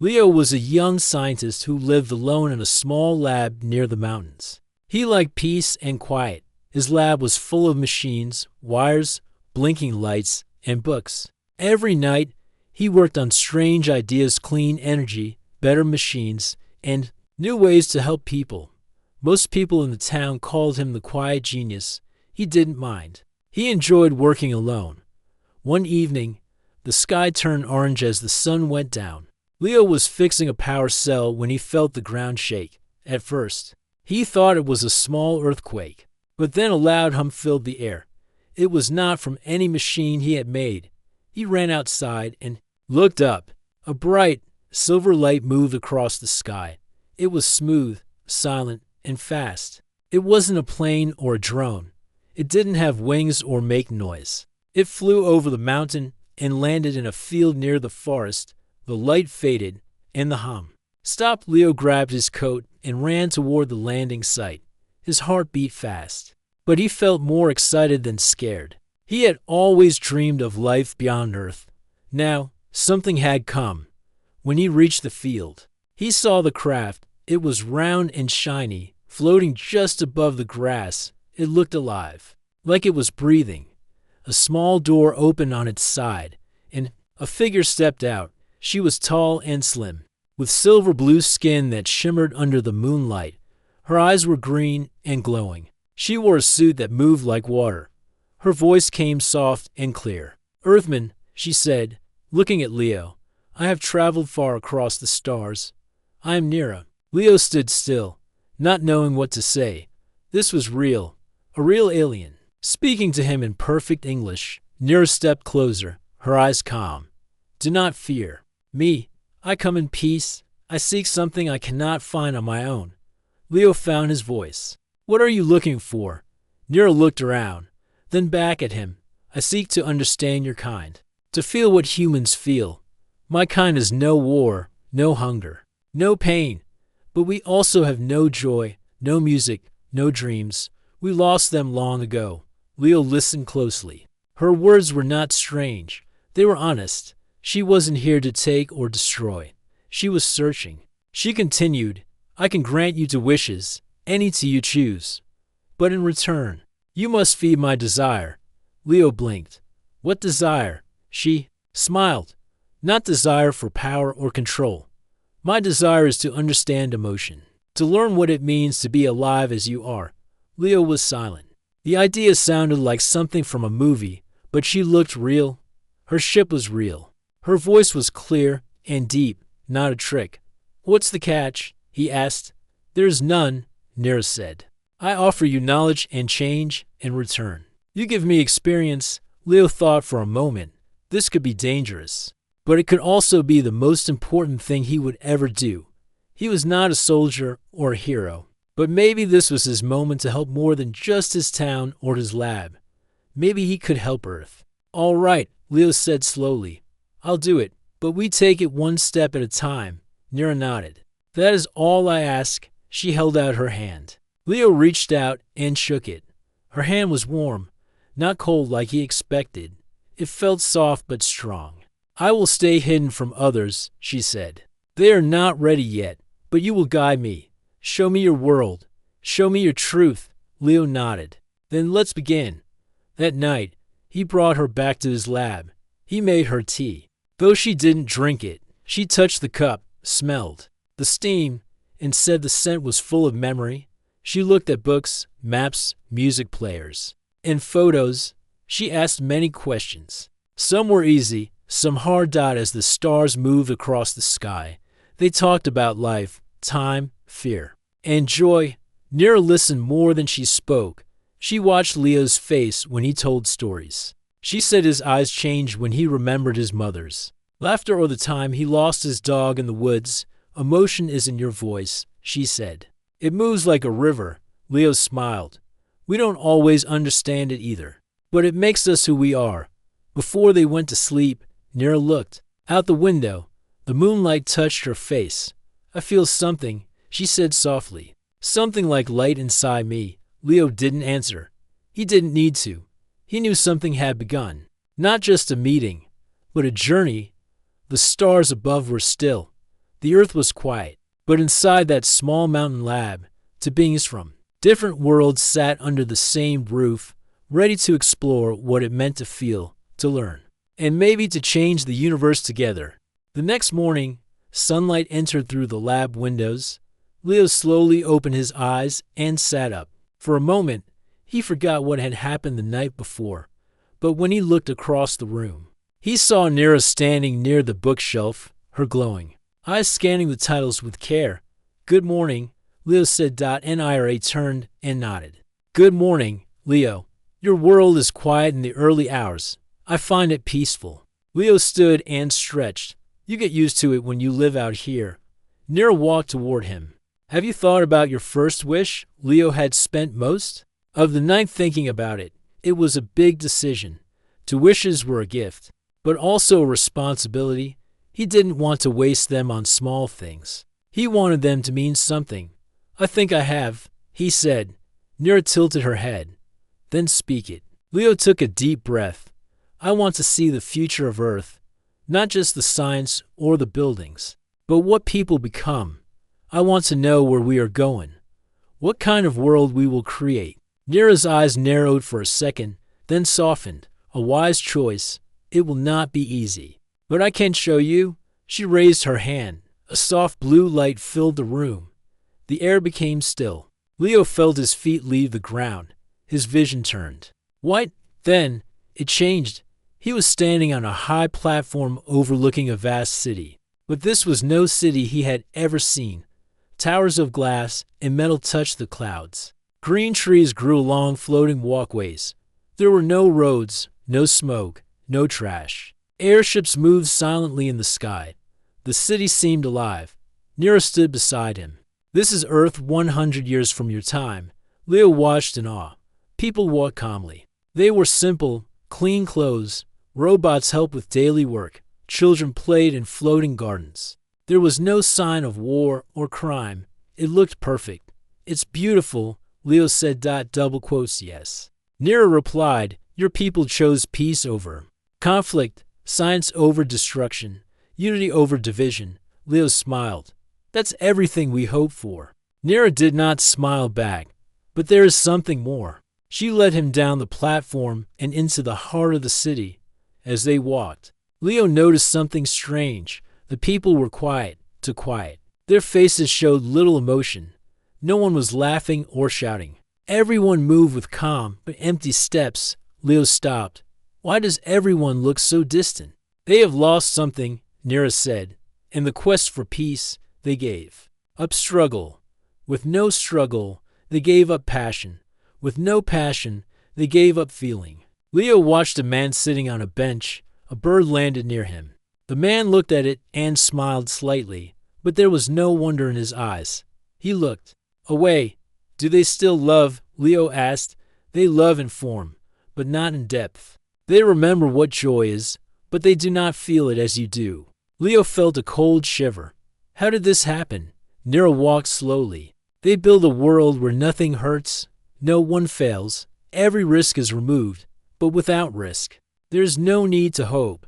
Leo was a young scientist who lived alone in a small lab near the mountains. He liked peace and quiet. His lab was full of machines, wires, blinking lights, and books. Every night, he worked on strange ideas, clean energy, better machines, and new ways to help people. Most people in the town called him the quiet genius. He didn't mind. He enjoyed working alone. One evening, the sky turned orange as the sun went down. Leo was fixing a power cell when he felt the ground shake. At first, he thought it was a small earthquake, but then a loud hum filled the air. It was not from any machine he had made. He ran outside and looked up. A bright, silver light moved across the sky. It was smooth, silent, and fast. It wasn't a plane or a drone. It didn't have wings or make noise. It flew over the mountain and landed in a field near the forest. The light faded, and the hum stopped. Leo grabbed his coat and ran toward the landing site. His heart beat fast, but he felt more excited than scared. He had always dreamed of life beyond Earth. Now, something had come. When he reached the field, he saw the craft. It was round and shiny, floating just above the grass. It looked alive, like it was breathing. A small door opened on its side, and a figure stepped out. She was tall and slim, with silver blue skin that shimmered under the moonlight. Her eyes were green and glowing. She wore a suit that moved like water. Her voice came soft and clear. "Earthman," she said, looking at Leo, "I have traveled far across the stars. I am Nira." Leo stood still, not knowing what to say. This was real, a real alien. Speaking to him in perfect English, Nira stepped closer, her eyes calm. "Do not fear. Me, I come in peace. I seek something I cannot find on my own." Leo found his voice. "What are you looking for?" Nira looked around, then back at him. "I seek to understand your kind, to feel what humans feel. My kind is no war, no hunger, no pain, but we also have no joy, no music, no dreams. We lost them long ago." Leo listened closely. Her words were not strange. They were honest. She wasn't here to take or destroy. She was searching. She continued, "I can grant you 2 wishes, any 2 you choose. But in return, you must feed my desire." Leo blinked. "What desire?" She smiled. "Not desire for power or control. My desire is to understand emotion, to learn what it means to be alive as you are." Leo was silent. The idea sounded like something from a movie, but she looked real. Her ship was real. Her voice was clear and deep, not a trick. "What's the catch?" he asked. "There's none," Nira said. "I offer you knowledge and change in return. You give me experience." Leo thought for a moment. This could be dangerous, but it could also be the most important thing he would ever do. He was not a soldier or a hero, but maybe this was his moment to help more than just his town or his lab. Maybe he could help Earth. "All right," Leo said slowly. "I'll do it, but we take it 1 step at a time." Nira nodded. "That is all I ask." She held out her hand. Leo reached out and shook it. Her hand was warm, not cold like he expected. It felt soft but strong. "I will stay hidden from others," she said. "They are not ready yet, but you will guide me. Show me your world. Show me your truth." Leo nodded. "Then let's begin." That night, he brought her back to his lab. He made her tea. Though she didn't drink it, she touched the cup, smelled the steam, and said the scent was full of memory. She looked at books, maps, music players, and photos. She asked many questions. Some were easy, some hard. As the stars moved across the sky, they talked about life, time, fear, and joy. Nira listened more than she spoke. She watched Leo's face when he told stories. She said his eyes changed when he remembered his mother's laughter or the time he lost his dog in the woods. "Emotion is in your voice," she said. "It moves like a river." Leo smiled. "We don't always understand it either, but it makes us who we are." Before they went to sleep, Nira looked out the window. The moonlight touched her face. "I feel something," she said softly. "Something like light inside me." Leo didn't answer. He didn't need to. He knew something had begun. Not just a meeting, but a journey. The stars above were still. The earth was quiet, but inside that small mountain lab, two beings from different worlds sat under the same roof, ready to explore what it meant to feel, to learn, and maybe to change the universe together. The next morning, sunlight entered through the lab windows. Leo slowly opened his eyes and sat up. For a moment, he forgot what had happened the night before, but when he looked across the room, he saw Nira standing near the bookshelf, her glowing eyes scanning the titles with care. "Good morning," Leo said. Nira turned and nodded. "Good morning, Leo. Your world is quiet in the early hours. I find it peaceful." Leo stood and stretched. "You get used to it when you live out here." Nira walked toward him. "Have you thought about your first wish?" Leo had spent most of the night thinking about it. It was a big decision. Two wishes were a gift, but also a responsibility. He didn't want to waste them on small things. He wanted them to mean something. "I think I have," he said. Nira tilted her head. "Then speak it." Leo took a deep breath. "I want to see the future of Earth, not just the science or the buildings, but what people become. I want to know where we are going, what kind of world we will create." Nira's eyes narrowed for a second, then softened. "A wise choice. It will not be easy, but I can show you." She raised her hand. A soft blue light filled the room. The air became still. Leo felt his feet leave the ground. His vision turned white. Then it changed. He was standing on a high platform overlooking a vast city. But this was no city he had ever seen. Towers of glass and metal touched the clouds. Green trees grew along floating walkways. There were no roads, no smoke, no trash. Airships moved silently in the sky. The city seemed alive. Nira stood beside him. "This is Earth 100 years from your time." Leo watched in awe. People walked calmly. They wore simple, clean clothes. Robots helped with daily work. Children played in floating gardens. There was no sign of war or crime. It looked perfect. "It's beautiful," Leo said. Double quotes, yes. Nira replied, "Your people chose peace over conflict, science over destruction, unity over division." Leo smiled. "That's everything we hope for." Nira did not smile back. "But there is something more." She led him down the platform and into the heart of the city. As they walked, Leo noticed something strange. The people were quiet, too quiet. Their faces showed little emotion. No one was laughing or shouting. Everyone moved with calm but empty steps. Leo stopped. "Why does everyone look so distant?" "They have lost something," Nira said. "In the quest for peace, they gave up struggle. With no struggle, they gave up passion. With no passion, they gave up feeling." Leo watched a man sitting on a bench. A bird landed near him. The man looked at it and smiled slightly, but there was no wonder in his eyes. He looked away. "Do they still love?" Leo asked. "They love in form, but not in depth. They remember what joy is, but they do not feel it as you do." Leo felt a cold shiver. How did this happen? Nira walked slowly. "They build a world where nothing hurts, no one fails, every risk is removed, but without risk, there is no need to hope.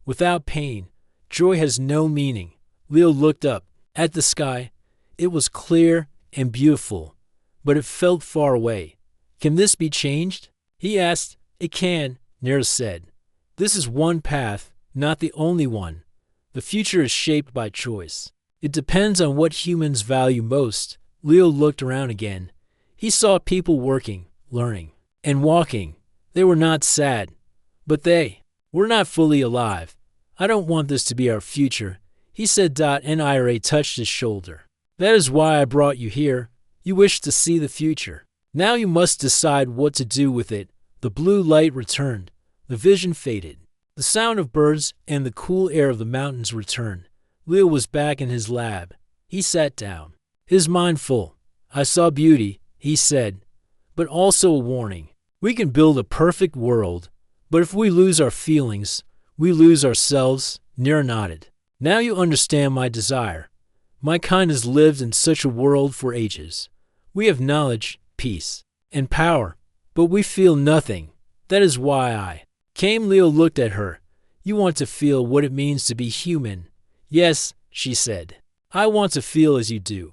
Without pain, joy has no meaning." Leo looked up at the sky. It was clear and beautiful, but it felt far away. "Can this be changed?" he asked. "It can," Nira said. "This is one path, not the only one. The future is shaped by choice. It depends on what humans value most." Leo looked around again. He saw people working, learning, and walking. They were not sad, but they were not fully alive. "I don't want this to be our future," he said. Nira touched his shoulder. "That is why I brought you here. You wish to see the future. Now you must decide what to do with it." The blue light returned. The vision faded. The sound of birds and the cool air of the mountains returned. Leo was back in his lab. He sat down, his mind full. "I saw beauty," he said, "but also a warning. We can build a perfect world, but if we lose our feelings, we lose ourselves." Nira nodded. "Now you understand my desire. My kind has lived in such a world for ages. We have knowledge, peace, and power, but we feel nothing. That is why I came." Leo looked at her. "You want to feel what it means to be human." "Yes," she said. I want to feel as you do.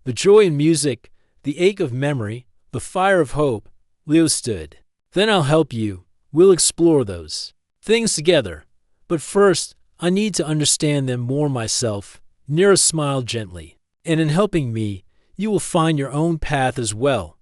The joy in music, the ache of memory, the fire of hope. Leo stood. Then I'll help you. We'll explore those things together. But first, I need to understand them more myself. Nira smiled gently. And in helping me, you will find your own path as well.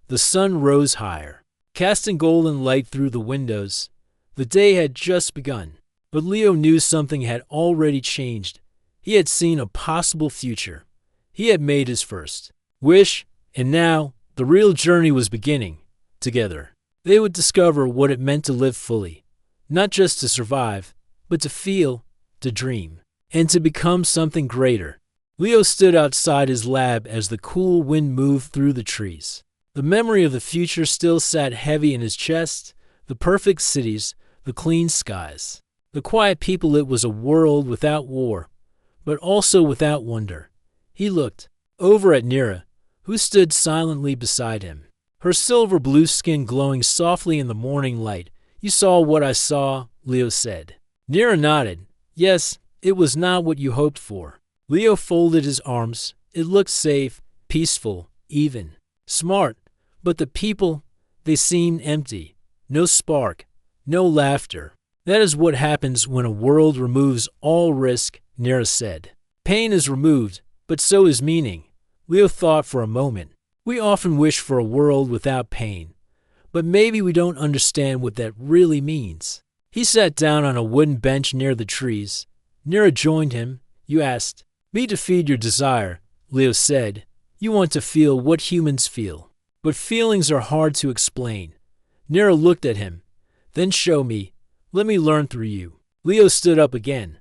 The sun rose higher, casting golden light through the windows. The day had just begun. But Leo knew something had already changed. He had seen a possible future. He had made his first wish, and now the real journey was beginning. Together, they would discover what it meant to live fully, not just to survive, but to feel, to dream, and to become something greater. Leo stood outside his lab as the cool wind moved through the trees. The memory of the future still sat heavy in his chest, the perfect cities, the clean skies, the quiet people. It was a world without war, but also without wonder. He looked over at Nira, who stood silently beside him, her silver blue skin glowing softly in the morning light. You saw what I saw, Leo said. Nira nodded. Yes, it was not what you hoped for. Leo folded his arms. It looked safe, peaceful, even smart. But the people, they seemed empty. No spark, no laughter. That is what happens when a world removes all risk, Nira said. Pain is removed, but so is meaning. Leo thought for a moment. We often wish for a world without pain, but maybe we don't understand what that really means. He sat down on a wooden bench near the trees. Nira joined him. You asked me to feed your desire, Leo said. You want to feel what humans feel, but feelings are hard to explain. Nira looked at him. Then show me. Let me learn through you. Leo stood up again.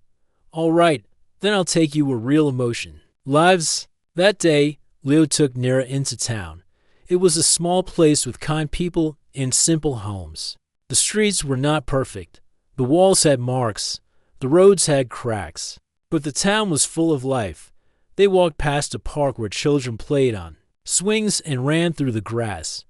All right, then I'll take you a real emotion. Lives. That day, Leo took Nira into town. It was a small place with kind people and simple homes. The streets were not perfect. The walls had marks. The roads had cracks. But the town was full of life. They walked past a park where children played on swings and ran through the grass.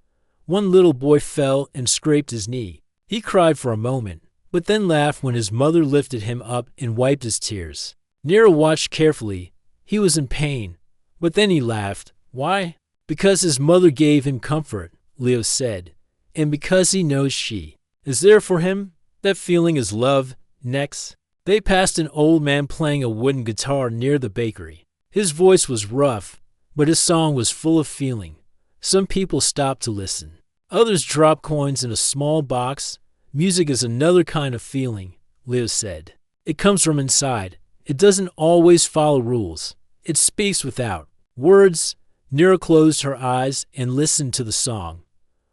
One little boy fell and scraped his knee. He cried for a moment, but then laughed when his mother lifted him up and wiped his tears. Nira watched carefully. He was in pain, but then he laughed. Why? Because his mother gave him comfort, Leo said, and because he knows she is there for him. That feeling is love. Next, they passed an old man playing a wooden guitar near the bakery. His voice was rough, but his song was full of feeling. Some people stopped to listen. Others dropped coins in a small box. Music is another kind of feeling, Leo said. It comes from inside. It doesn't always follow rules. It speaks without words. Nira closed her eyes and listened to the song.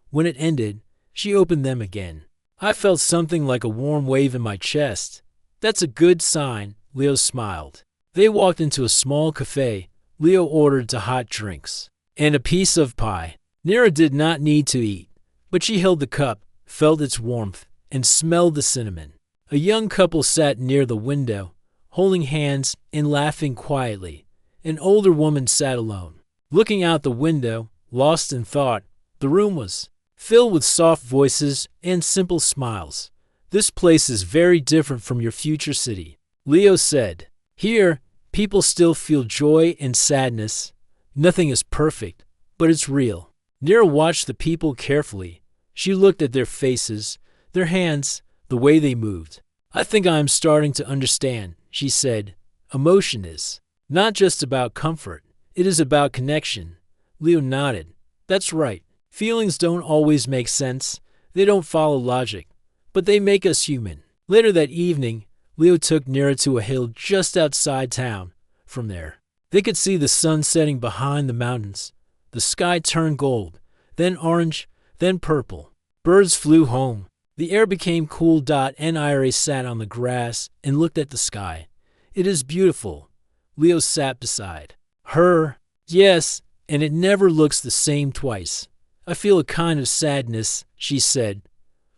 When it ended, she opened them again. I felt something like a warm wave in my chest. That's a good sign, Leo smiled. They walked into a small cafe. Leo ordered hot drinks and a piece of pie. Nira did not need to eat, but she held the cup, felt its warmth, and smelled the cinnamon. A young couple sat near the window, holding hands and laughing quietly. An older woman sat alone, looking out the window, lost in thought. The room was filled with soft voices and simple smiles. This place is very different from your future city, Leo said. Here, people still feel joy and sadness. Nothing is perfect, but it's real. Nira watched the people carefully. She looked at their faces, their hands, the way they moved. I think I am starting to understand, she said. Emotion is not just about comfort. It is about connection. Leo nodded. That's right. Feelings don't always make sense. They don't follow logic, but they make us human. Later that evening, Leo took Nira to a hill just outside town. From there, they could see the sun setting behind the mountains. The sky turned gold, then orange, then purple. Birds flew home. The air became cool. Nira sat on the grass and looked at the sky. It is beautiful. Leo sat beside her. Yes, and it never looks the same twice. I feel a kind of sadness, she said,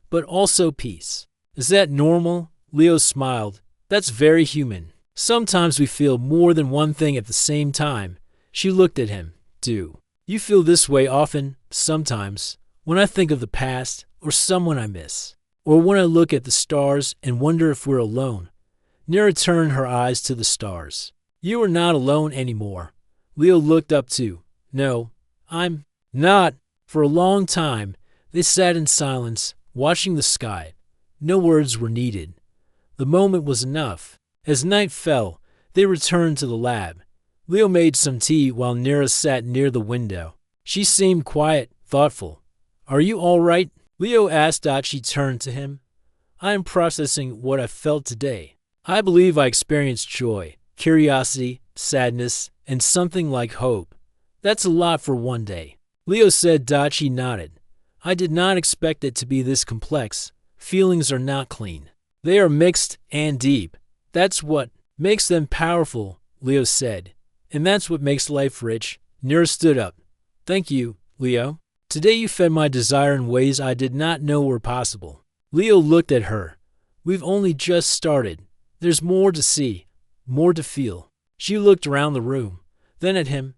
but also peace. Is that normal? Leo smiled. That's very human. Sometimes we feel more than one thing at the same time. She looked at him. Do you feel this way often? Sometimes. When I think of the past, or someone I miss, or when I look at the stars and wonder if we're alone. Nira turned her eyes to the stars. You are not alone anymore. Leo looked up too. No, I'm not. For a long time, they sat in silence, watching the sky. No words were needed. The moment was enough. As night fell, they returned to the lab. Leo made some tea while Nira sat near the window. She seemed quiet, thoughtful. Are you all right? Leo asked. She turned to him. I am processing what I felt today. I believe I experienced joy, curiosity, sadness, and something like hope. That's a lot for one day. Leo said. She nodded. I did not expect it to be this complex. Feelings are not clean. They are mixed and deep. That's what makes them powerful, Leo said. And that's what makes life rich. Nira stood up. Thank you, Leo. Today you fed my desire in ways I did not know were possible. Leo looked at her. We've only just started. There's more to see, more to feel. She looked around the room, then at him.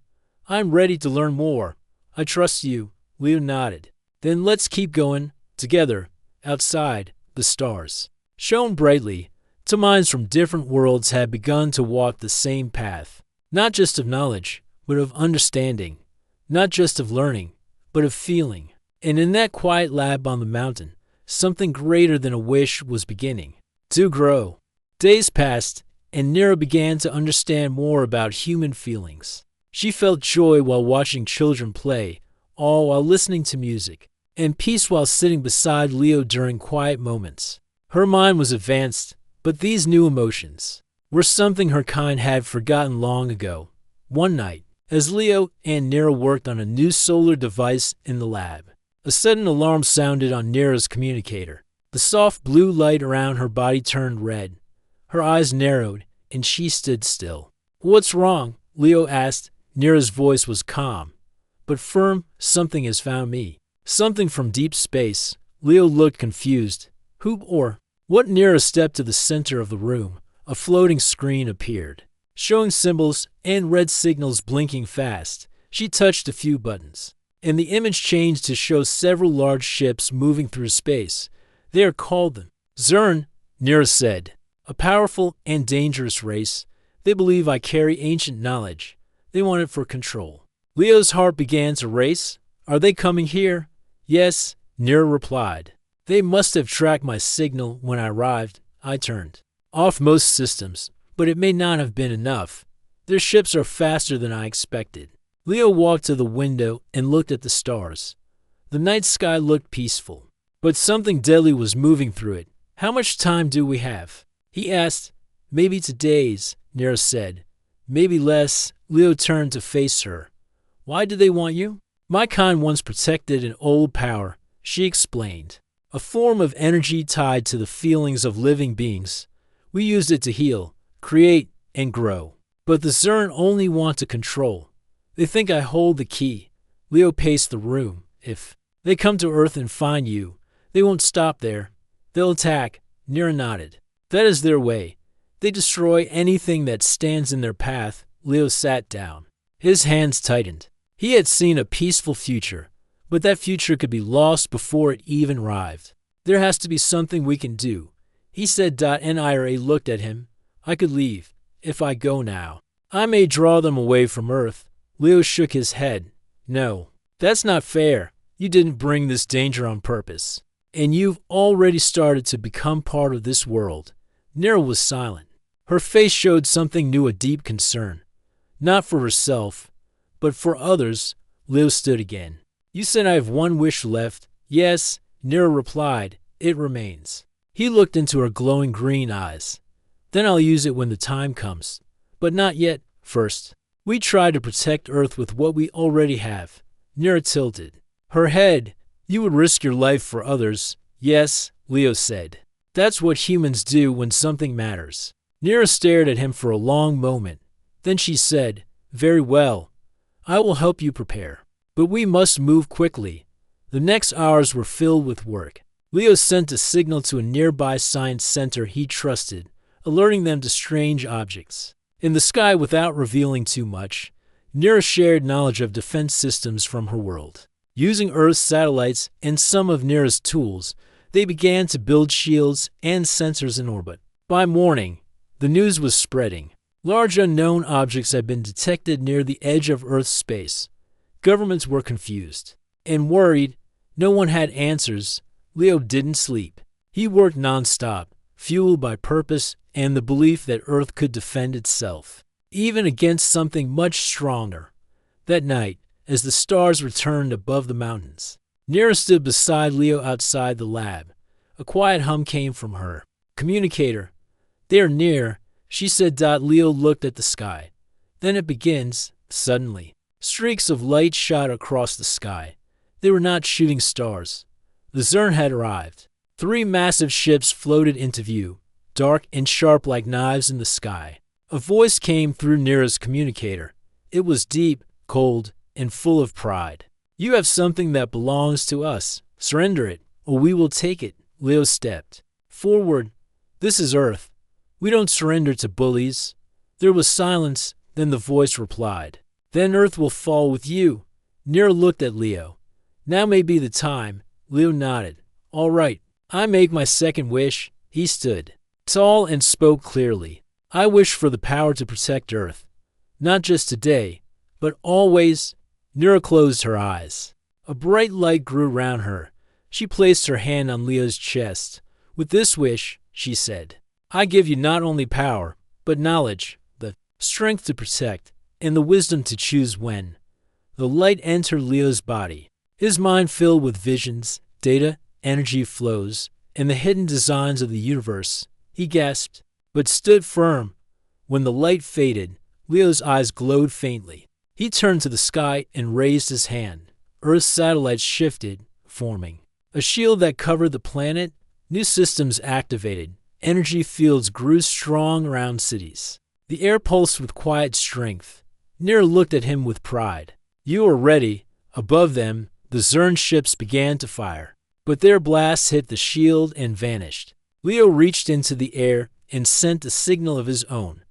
I'm ready to learn more. I trust you. Leo nodded. Then let's keep going, together, outside, the stars shone brightly. Two minds from different worlds had begun to walk the same path, not just of knowledge, but of understanding, not just of learning, but of feeling. And in that quiet lab on the mountain, something greater than a wish was beginning to grow. Days passed, and Nira began to understand more about human feelings. She felt joy while watching children play, all while listening to music, and peace while sitting beside Leo during quiet moments. Her mind was advanced, but these new emotions were something her kind had forgotten long ago. One night, as Leo and Nira worked on a new solar device in the lab, a sudden alarm sounded on Nira's communicator. The soft blue light around her body turned red. Her eyes narrowed, and she stood still. What's wrong? Leo asked. Nira's voice was calm, but firm. Something has found me. Something from deep space. Leo looked confused. Who or what? Nira stepped to the center of the room. A floating screen appeared, showing symbols and red signals blinking fast. She touched a few buttons, and the image changed to show several large ships moving through space. They are called the Zern, Nira said. A powerful and dangerous race. They believe I carry ancient knowledge. They want it for control. Leo's heart began to race. Are they coming here? Yes, Nira replied. They must have tracked my signal when I arrived. I turned off most systems, but it may not have been enough. Their ships are faster than I expected. Leo walked to the window and looked at the stars. The night sky looked peaceful, but something deadly was moving through it. How much time do we have? He asked. Maybe 2 days, Nira said. Maybe less. Leo turned to face her. Why do they want you? My kind once protected an old power, she explained. A form of energy tied to the feelings of living beings. We used it to heal, create, and grow. But the Zern only want to control. They think I hold the key. Leo paced the room. If they come to Earth and find you, they won't stop there. They'll attack. Nira nodded. That is their way. They destroy anything that stands in their path. Leo sat down. His hands tightened. He had seen a peaceful future, but that future could be lost before it even arrived. There has to be something we can do, he said. Nira looked at him. I could leave, if I go now. I may draw them away from Earth. Leo shook his head. No, that's not fair. You didn't bring this danger on purpose, and you've already started to become part of this world. Nira was silent. Her face showed something new, a deep concern. Not for herself, but for others. Leo stood again. You said I have one wish left. Yes, Nira replied. It remains. He looked into her glowing green eyes. Then I'll use it when the time comes. But not yet. First, we try to protect Earth with what we already have. Nira tilted her head. You would risk your life for others. Yes, Leo said. That's what humans do when something matters. Nira stared at him for a long moment. Then she said, Very well. I will help you prepare. But we must move quickly. The next hours were filled with work. Leo sent a signal to a nearby science center he trusted, alerting them to strange objects in the sky without revealing too much. Nira shared knowledge of defense systems from her world. Using Earth's satellites and some of Nira's tools, they began to build shields and sensors in orbit. By morning, the news was spreading. Large unknown objects had been detected near the edge of Earth's space. Governments were confused and worried. No one had answers. Leo didn't sleep. He worked nonstop, fueled by purpose and the belief that Earth could defend itself, even against something much stronger. That night, as the stars returned above the mountains, Nira stood beside Leo outside the lab. A quiet hum came from her communicator. "They are near," she said. Leo looked at the sky. "Then it begins." Suddenly, streaks of light shot across the sky. They were not shooting stars. The Zern had arrived. 3 massive ships floated into view, dark and sharp like knives in the sky. A voice came through Nira's communicator. It was deep, cold, and full of pride. "You have something that belongs to us. Surrender it, or we will take it." Leo stepped forward. "This is Earth. We don't surrender to bullies." There was silence, then the voice replied, "Then Earth will fall with you." Nira looked at Leo. "Now may be the time." Leo nodded. "All right, I make my second wish." He stood tall and spoke clearly. "I wish for the power to protect Earth. Not just today, but always." Nira closed her eyes. A bright light grew around her. She placed her hand on Leo's chest. "With this wish," she said, "I give you not only power, but knowledge, the strength to protect, and the wisdom to choose when." The light entered Leo's body. His mind filled with visions, data, energy flows, and the hidden designs of the universe. He gasped, but stood firm. When the light faded, Leo's eyes glowed faintly. He turned to the sky and raised his hand. Earth's satellites shifted, forming a shield that covered the planet. New systems activated. Energy fields grew strong around cities. The air pulsed with quiet strength. Nira looked at him with pride. "You are ready." Above them, the Zern ships began to fire, but their blasts hit the shield and vanished. Leo reached into the air and sent a signal of his own.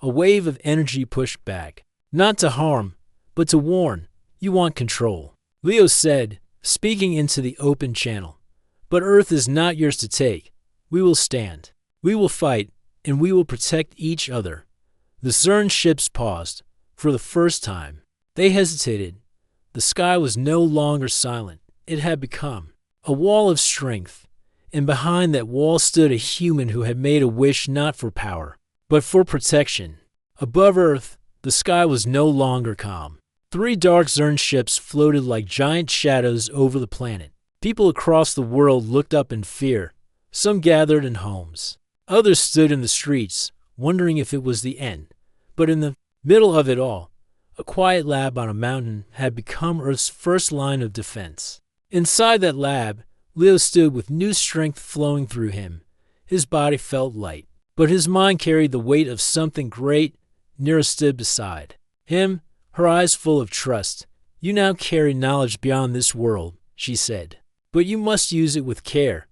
A wave of energy pushed back, not to harm, but to warn. "You want control," Leo said, speaking into the open channel. "But Earth is not yours to take. We will stand. We will fight, and we will protect each other." The Zern ships paused. For the first time, they hesitated. The sky was no longer silent. It had become a wall of strength, and behind that wall stood a human who had made a wish not for power, but for protection. Above Earth, the sky was no longer calm. 3 dark Zern ships floated like giant shadows over the planet. People across the world looked up in fear. Some gathered in homes. Others stood in the streets, wondering if it was the end. But in the middle of it all, a quiet lab on a mountain had become Earth's first line of defense. Inside that lab, Leo stood with new strength flowing through him. His body felt light, but his mind carried the weight of something great. Nira stood beside him, her eyes full of trust. "You now carry knowledge beyond this world," she said, "but you must use it with care.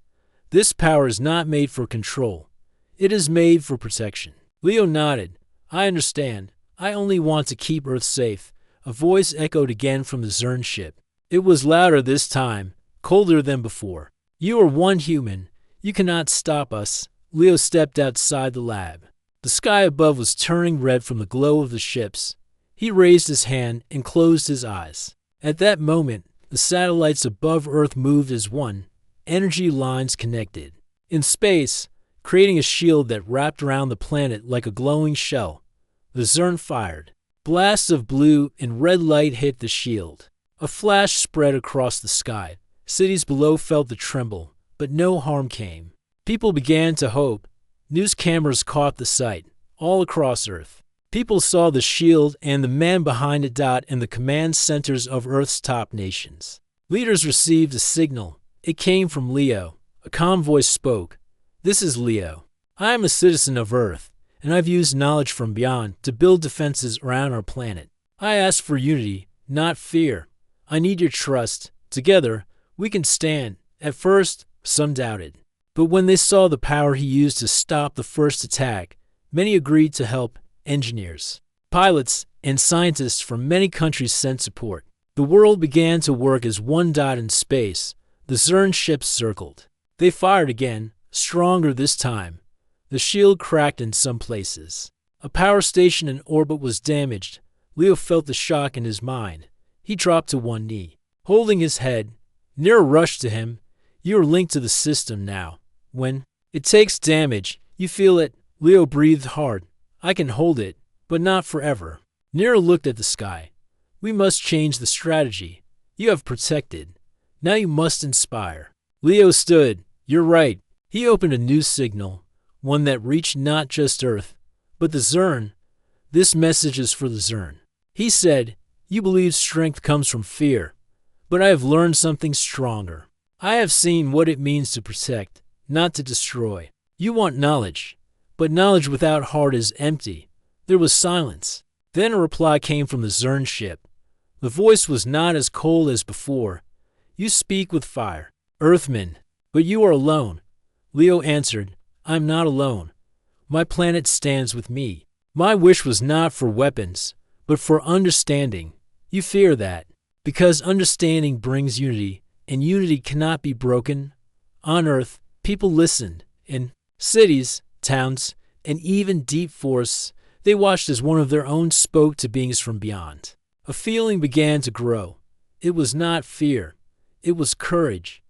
This power is not made for control. It is made for protection." Leo nodded. "I understand. I only want to keep Earth safe." A voice echoed again from the Zern ship. It was louder this time, colder than before. "You are one human. You cannot stop us." Leo stepped outside the lab. The sky above was turning red from the glow of the ships. He raised his hand and closed his eyes. At that moment, the satellites above Earth moved as one. Energy lines connected. In space, creating a shield that wrapped around the planet like a glowing shell. The Zern fired. Blasts of blue and red light hit the shield. A flash spread across the sky. Cities below felt the tremble, but no harm came. People began to hope. News cameras caught the sight, all across Earth. People saw the shield and the man behind it in the command centers of Earth's top nations. Leaders received a signal. It came from Leo. A calm voice spoke. "This is Leo. I am a citizen of Earth, and I've used knowledge from beyond to build defenses around our planet. I ask for unity, not fear. I need your trust. Together, we can stand." At first, some doubted. But when they saw the power he used to stop the first attack, many agreed to help. Engineers, pilots, and scientists from many countries sent support. The world began to work as one dot in space. The Zern ships circled. They fired again, stronger this time. The shield cracked in some places. A power station in orbit was damaged. Leo felt the shock in his mind. He dropped to one knee. Holding his head, Nero rushed to him. You are linked to the system now. When it takes damage, you feel it. Leo breathed hard. I can hold it, but not forever. Nero looked at the sky. We must change the strategy. You have protected. Now you must inspire. Leo stood. You're right. He opened a new signal, one that reached not just Earth, but the Zern. This message is for the Zern. He said, you believe strength comes from fear, but I have learned something stronger. I have seen what it means to protect, not to destroy. You want knowledge, but knowledge without heart is empty. There was silence. Then a reply came from the Zern ship. The voice was not as cold as before. You speak with fire, Earthman, but you are alone. Leo answered, I'm not alone. My planet stands with me. My wish was not for weapons, but for understanding. You fear that, because understanding brings unity, and unity cannot be broken. On Earth, people listened. In cities, towns, and even deep forests, they watched as one of their own spoke to beings from beyond. A feeling began to grow. It was not fear. It was courage.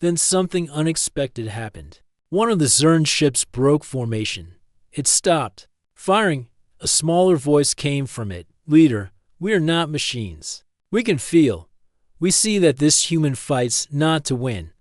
Then something unexpected happened. One of the Zern ships broke formation. It stopped. Firing, a smaller voice came from it. Leader, we are not machines. We can feel. We see that this human fights not to win,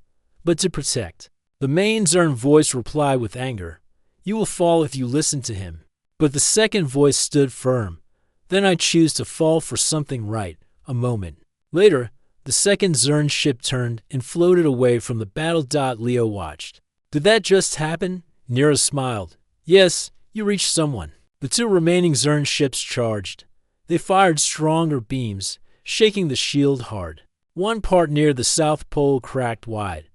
but to protect. The main Zern voice replied with anger. You will fall if you listen to him. But the second voice stood firm. Then I choose to fall for something right. A moment later, the second Zern ship turned and floated away from the battle. Leo watched. Did that just happen? Nero smiled. Yes, you reached someone. The two remaining Zern ships charged. They fired stronger beams, shaking the shield hard. One part near the South Pole cracked wide.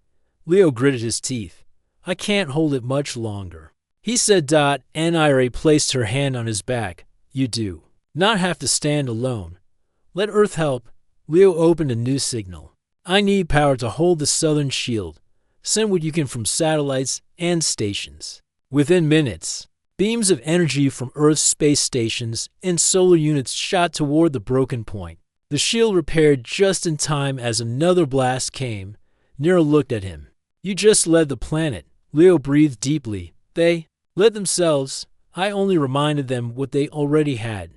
Leo gritted his teeth. I can't hold it much longer. He said. Naira placed her hand on his back. You do not have to stand alone. Let Earth help. Leo opened a new signal. I need power to hold the southern shield. Send what you can from satellites and stations. Within minutes, beams of energy from Earth's space stations and solar units shot toward the broken point. The shield repaired just in time as another blast came. Nero looked at him. You just led the planet. Leo breathed deeply. They led themselves. I only reminded them what they already had.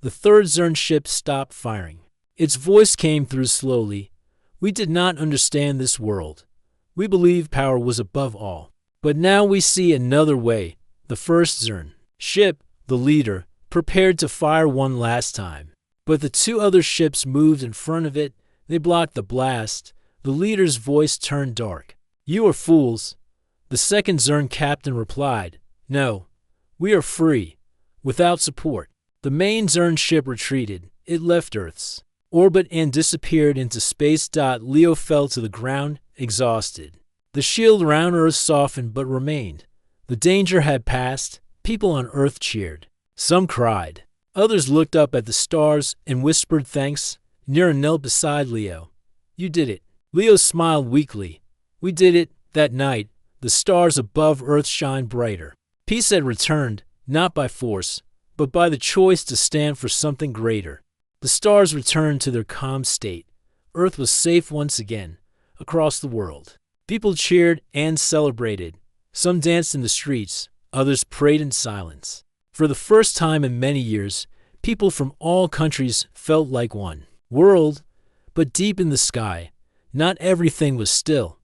The third Zern ship stopped firing. Its voice came through slowly. We did not understand this world. We believed power was above all. But now we see another way. The first Zern ship, the leader, prepared to fire one last time. But the two other ships moved in front of it. They blocked the blast. The leader's voice turned dark. You are fools. The second Zern captain replied. No, we are free, without support. The main Zern ship retreated. It left Earth's orbit and disappeared into space. Leo fell to the ground, exhausted. The shield around Earth softened but remained. The danger had passed. People on Earth cheered. Some cried. Others looked up at the stars and whispered thanks. Nero knelt beside Leo. You did it. Leo smiled weakly. We did it. That night, the stars above Earth shined brighter. Peace had returned, not by force, but by the choice to stand for something greater. The stars returned to their calm state. Earth was safe once again, across the world. People cheered and celebrated. Some danced in the streets, others prayed in silence. For the first time in many years, people from all countries felt like one world, but deep in the sky, not everything was still.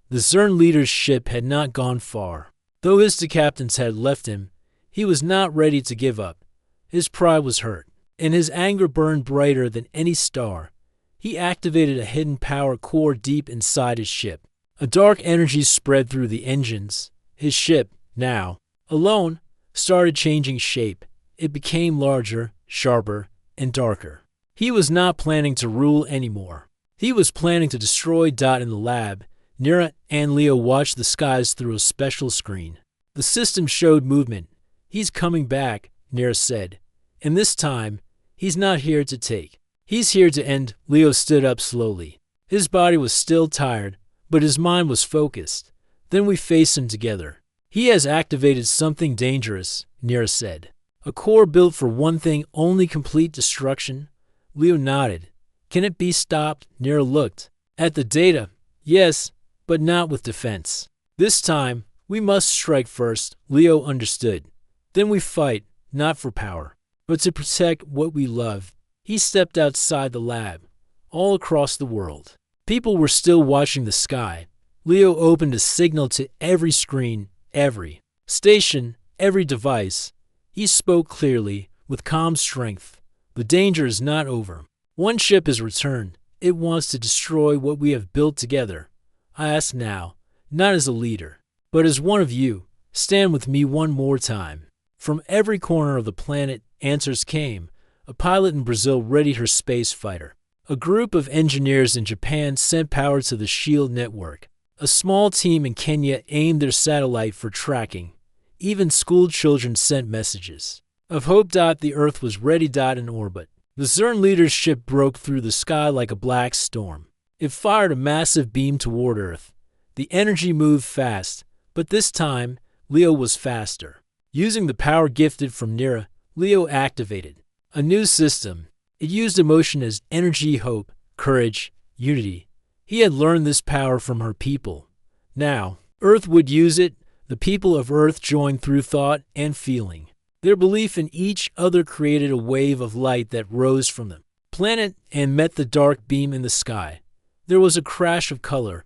The Zern leader's ship had not gone far. Though his two captains had left him, he was not ready to give up. His pride was hurt, and his anger burned brighter than any star. He activated a hidden power core deep inside his ship. A dark energy spread through the engines. His ship, now alone, started changing shape. It became larger, sharper, and darker. He was not planning to rule anymore. He was planning to destroy. In the lab, Nira and Leo watched the skies through a special screen. The system showed movement. He's coming back, Nira said. And this time, he's not here to take. He's here to end. Leo stood up slowly. His body was still tired, but his mind was focused. Then we faced him together. He has activated something dangerous, Nira said. A core built for one thing only, complete destruction? Leo nodded. Can it be stopped? Nira looked at the data. Yes, but not with defense. This time, we must strike first. Leo understood. Then we fight, not for power, but to protect what we love. He stepped outside the lab. All across the world, people were still watching the sky. Leo opened a signal to every screen, every station, every device. He spoke clearly, with calm strength. The danger is not over. One ship has returned. It wants to destroy what we have built together. I ask now, not as a leader, but as one of you. Stand with me one more time. From every corner of the planet, answers came. A pilot in Brazil readied her space fighter. A group of engineers in Japan sent power to the SHIELD network. A small team in Kenya aimed their satellite for tracking. Even school children sent messages of hope. The Earth was ready. In orbit. The Zern leader's ship broke through the sky like a black storm. It fired a massive beam toward Earth. The energy moved fast, but this time, Leo was faster. Using the power gifted from Nira, Leo activated a new system. It used emotion as energy, hope, courage, unity. He had learned this power from her people. Now, Earth would use it. The people of Earth joined through thought and feeling. Their belief in each other created a wave of light that rose from the planet and met the dark beam in the sky. There was a crash of color.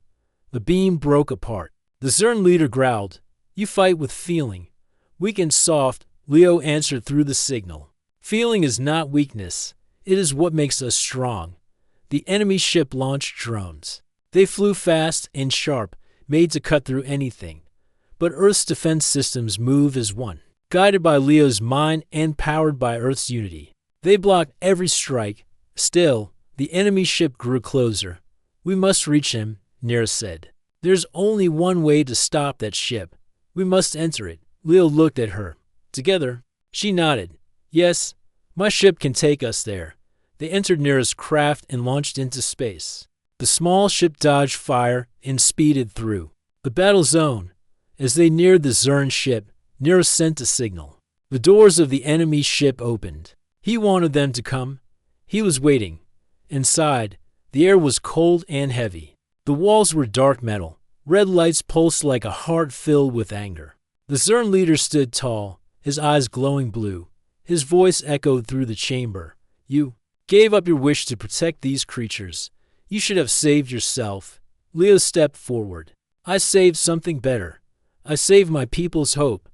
The beam broke apart. The Zern leader growled, "You fight with feeling. Weak and soft," Leo answered through the signal. "Feeling is not weakness. It is what makes us strong." The enemy ship launched drones. They flew fast and sharp, made to cut through anything. But Earth's defense systems move as one. Guided by Leo's mind and powered by Earth's unity, they blocked every strike. Still, the enemy ship grew closer. "We must reach him," Nira said. "There's only one way to stop that ship. We must enter it." Leo looked at her. "Together?" She nodded. "Yes, my ship can take us there." They entered Nira's craft and launched into space. The small ship dodged fire and speeded through the battle zone. As they neared the Zern ship, Nira sent a signal. The doors of the enemy ship opened. He wanted them to come. He was waiting. Inside, the air was cold and heavy. The walls were dark metal. Red lights pulsed like a heart filled with anger. The Zern leader stood tall, his eyes glowing blue. His voice echoed through the chamber. "You gave up your wish to protect these creatures. You should have saved yourself." Leo stepped forward. "I saved something better. I saved my people's hope."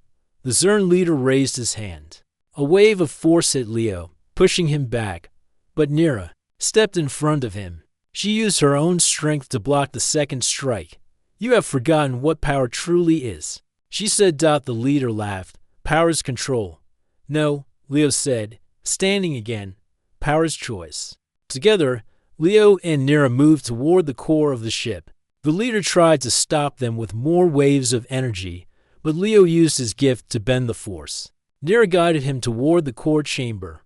The Zern leader raised his hand. A wave of force hit Leo, pushing him back. But Nira stepped in front of him. She used her own strength to block the second strike. "You have forgotten what power truly is," she said. The leader laughed. "Power's control." "No," Leo said, standing again. "Power's choice." Together, Leo and Nira moved toward the core of the ship. The leader tried to stop them with more waves of energy, but Leo used his gift to bend the force. Nira guided him toward the core chamber.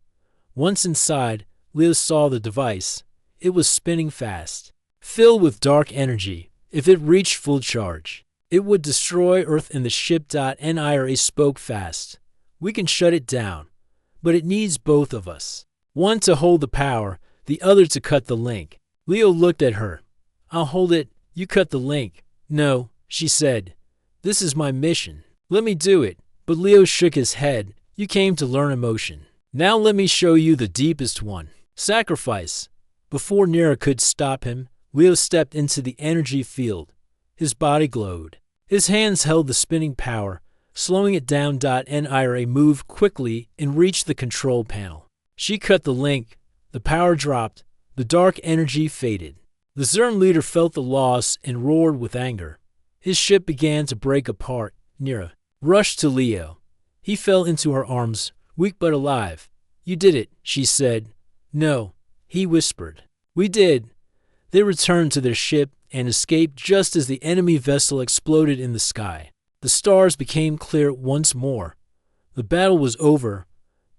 Once inside, Leo saw the device. It was spinning fast, filled with dark energy. If it reached full charge, it would destroy Earth and the ship. Nira spoke fast. "We can shut it down, but it needs both of us. One to hold the power, the other to cut the link." Leo looked at her. "I'll hold it, you cut the link." "No," she said. "This is my mission. Let me do it." But Leo shook his head. "You came to learn emotion. Now let me show you the deepest one. Sacrifice." Before Nira could stop him, Leo stepped into the energy field. His body glowed. His hands held the spinning power, slowing it down. Nira moved quickly and reached the control panel. She cut the link. The power dropped. The dark energy faded. The Zern leader felt the loss and roared with anger. His ship began to break apart. Nira rushed to Leo. He fell into her arms, weak but alive. "You did it," she said. "No," he whispered. "We did." They returned to their ship and escaped just as the enemy vessel exploded in the sky. The stars became clear once more. The battle was over.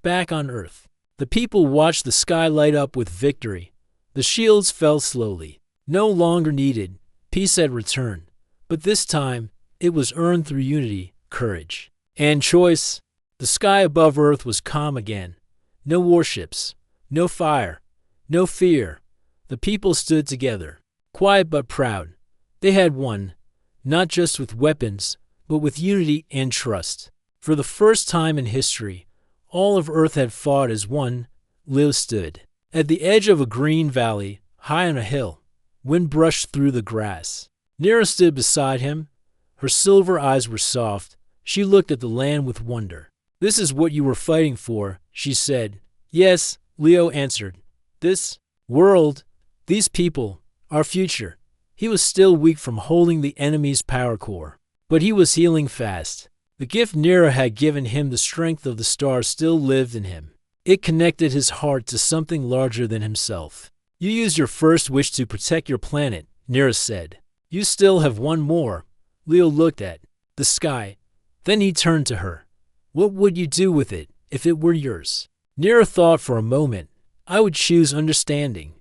Back on Earth, the people watched the sky light up with victory. The shields fell slowly. No longer needed. Peace had returned. But this time, it was earned through unity, courage, and choice. The sky above Earth was calm again. No warships, no fire, no fear. The people stood together, quiet but proud. They had won, not just with weapons, but with unity and trust. For the first time in history, all of Earth had fought as one. Leo stood at the edge of a green valley, high on a hill. Wind brushed through the grass. Nira stood beside him. Her silver eyes were soft. She looked at the land with wonder. "This is what you were fighting for," she said. "Yes," Leo answered. "This world, these people, our future." He was still weak from holding the enemy's power core, but he was healing fast. The gift Nira had given him, the strength of the stars, still lived in him. It connected his heart to something larger than himself. "You used your first wish to protect your planet," Nira said. "You still have one more." Leo looked at the sky. Then he turned to her. "What would you do with it if it were yours?" Nira thought for a moment. "I would choose understanding.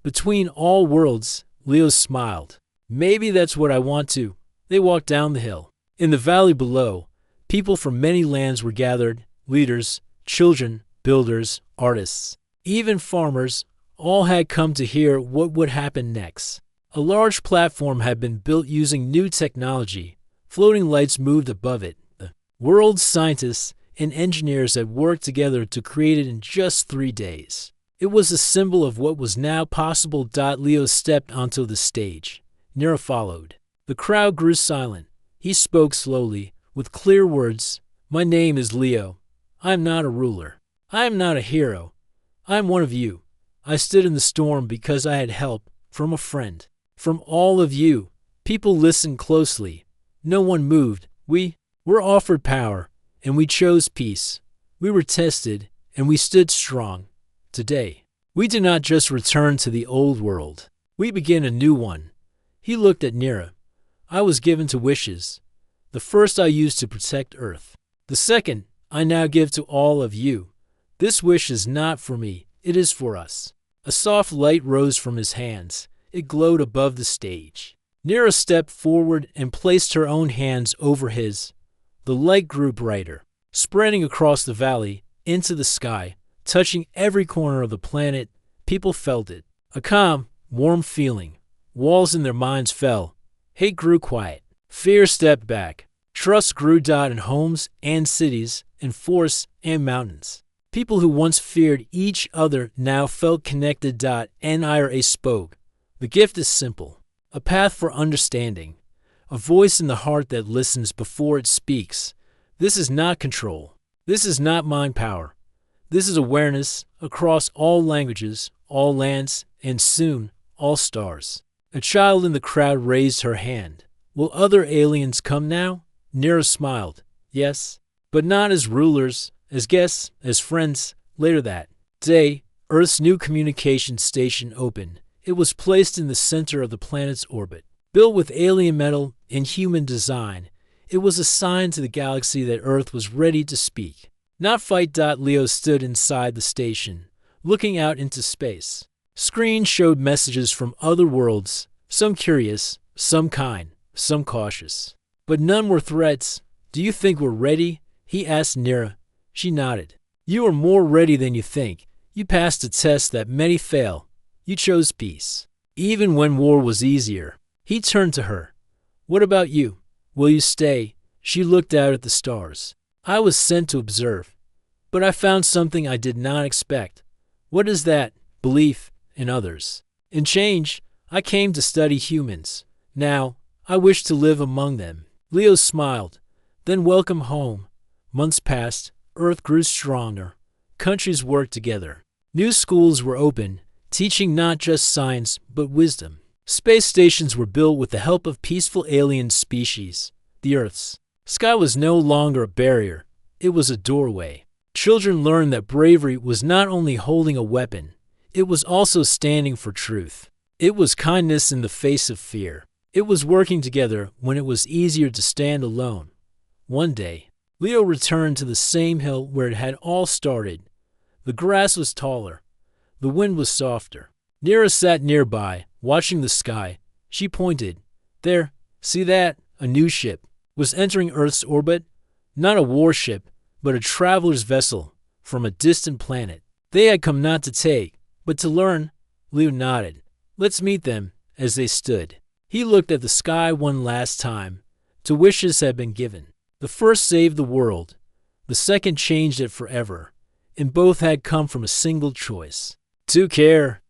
Between all worlds." Leo smiled. "Maybe that's what I want to." They walked down the hill. In the valley below, people from many lands were gathered, leaders, children, builders, artists, even farmers. All had come to hear what would happen next. A large platform had been built using new technology. Floating lights moved above it. The world's scientists and engineers had worked together to create it in just 3 days. It was a symbol of what was now possible. Leo stepped onto the stage. Nira followed. The crowd grew silent. He spoke slowly, with clear words. "My name is Leo. I am not a ruler. I am not a hero. I am one of you. I stood in the storm because I had help from a friend. From all of you." People listened closely. No one moved. "We were offered power, and we chose peace. We were tested, and we stood strong. Today, we do not just return to the old world. We begin a new one." He looked at Nira. "I was given 2 wishes. The first I used to protect Earth. The second I now give to all of you. This wish is not for me. It is for us." A soft light rose from his hands. It glowed above the stage. Nira stepped forward and placed her own hands over his. The light grew brighter, spreading across the valley, into the sky, touching every corner of the planet. People felt it. A calm, warm feeling. Walls in their minds fell. Hate grew quiet. Fear stepped back. Trust grew. In homes and cities, in forests and mountains. People who once feared each other now felt connected. Nira spoke. "The gift is simple. A path for understanding. A voice in the heart that listens before it speaks. This is not control. This is not mind power. This is awareness across all languages, all lands, and soon, all stars." A child in the crowd raised her hand. "Will other aliens come now?" Nira smiled. "Yes, but not as rulers, as guests, as friends." Later that day, Earth's new communication station opened. It was placed in the center of the planet's orbit. Built with alien metal and human design, it was a sign to the galaxy that Earth was ready to speak. Not fight. Leo stood inside the station, looking out into space. Screens showed messages from other worlds, some curious, some kind, some cautious. But none were threats. "Do you think we're ready?" he asked Nira. She nodded. "You are more ready than you think. You passed a test that many fail. You chose peace, even when war was easier." He turned to her. "What about you? Will you stay?" She looked out at the stars. "I was sent to observe, but I found something I did not expect." "What is that?" "Belief in others. In change. I came to study humans. Now, I wish to live among them." Leo smiled. "Then welcome home." Months passed. Earth grew stronger. Countries worked together. New schools were opened, teaching not just science, but wisdom. Space stations were built with the help of peaceful alien species. The Earth's sky was no longer a barrier. It was a doorway. Children learned that bravery was not only holding a weapon, it was also standing for truth. It was kindness in the face of fear. It was working together when it was easier to stand alone. One day, Leo returned to the same hill where it had all started. The grass was taller. The wind was softer. Nira sat nearby, watching the sky. She pointed. "There, see that? A new ship was entering Earth's orbit. Not a warship, but a traveler's vessel from a distant planet. They had come not to take, but to learn. Leo nodded. Let's meet them. As they stood, he looked at the sky one last time. Two wishes had been given. The first saved the world. The second changed it forever. And both had come from a single choice. Took care.